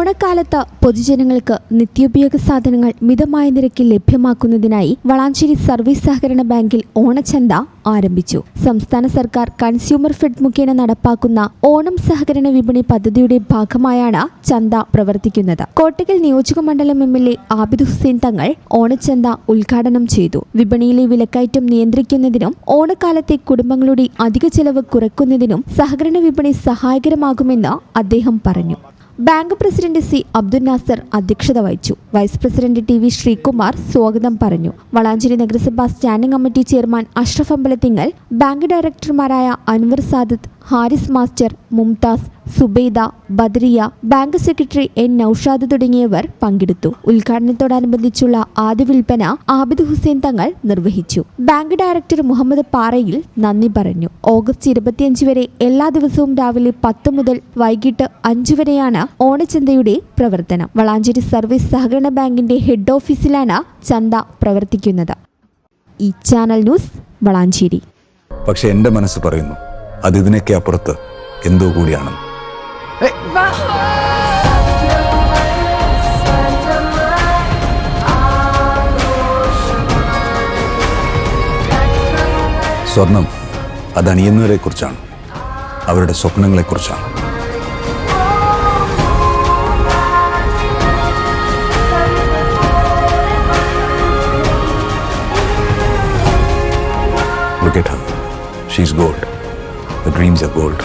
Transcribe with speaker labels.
Speaker 1: ഓണക്കാലത്ത് പൊതുജനങ്ങൾക്ക് നിത്യോപയോഗ സാധനങ്ങൾ മിതമായ നിരക്കിൽ ലഭ്യമാക്കുന്നതിനായി വളാഞ്ചേരി സർവീസ് സഹകരണ ബാങ്കിൽ ഓണച്ചന്ത ആരംഭിച്ചു. സംസ്ഥാന സർക്കാർ കൺസ്യൂമർ ഫെഡ് മുഖേന നടപ്പാക്കുന്ന ഓണം സഹകരണ വിപണി പദ്ധതിയുടെ ഭാഗമായാണ് ചന്ത പ്രവർത്തിക്കുന്നത്. കോട്ടക്കൽ നിയോജകമണ്ഡലം MLA ആബിദ് ഹുസൈൻ തങ്ങൾ ഓണച്ചന്ത ഉദ്ഘാടനം ചെയ്തു. വിപണിയിലെ വിലക്കയറ്റം നിയന്ത്രിക്കുന്നതിനും ഓണക്കാലത്തെ കുടുംബങ്ങളുടെ അധിക ചെലവ് കുറയ്ക്കുന്നതിനും സഹകരണ വിപണി സഹായകരമാകുമെന്ന് അദ്ദേഹം പറഞ്ഞു. Bank president C. Abdul Nasser അധ്യക്ഷത വഹിച്ചു. വൈസ് പ്രസിഡന്റ് TV ശ്രീകുമാർ സ്വാഗതം പറഞ്ഞു. വളാഞ്ചേരി നഗരസഭാ standing committee chairman Ashraf Ambalathingal, bank ഡയറക്ടർമാരായ Anwar Sadath, Haris master, Mumtaz, Subaida, Badariya, bank secretary N. Noushad തുടങ്ങിയവർ പങ്കെടുത്തു. ഉദ്ഘാടനത്തോടനുബന്ധിച്ചുള്ള ആദ്യ വിൽപ്പന ആബിദ് ഹുസൈൻ തങ്ങൾ നിർവഹിച്ചു. ബാങ്ക് ഡയറക്ടർ മുഹമ്മദ് പാറയിൽ നന്ദി പറഞ്ഞു. ഓഗസ്റ്റ് 25 വരെ എല്ലാ ദിവസവും രാവിലെ 10 മുതൽ വൈകിട്ട് 5 വരെയാണ് ഓണച്ചന്തയുടെ പ്രവർത്തനം. വളാഞ്ചേരി സർവീസ് സഹകരണ ബാങ്കിന്റെ ഹെഡ് ഓഫീസിലാണ് ചന്ത പ്രവർത്തിക്കുന്നത്. ഈ ചാനൽ ന്യൂസ്, വളാഞ്ചേരി.
Speaker 2: പക്ഷെ എന്റെ മനസ്സ് പറയുന്നു അത് ഇതിനൊക്കെ അപ്പുറത്ത് എന്തോ കൂടിയാണ്. സ്വർണം അത് അണിയുന്നവരെ കുറിച്ചാണ്, അവരുടെ സ്വപ്നങ്ങളെ കുറിച്ചാണ്. Look at her. She's gold. The dreams are gold.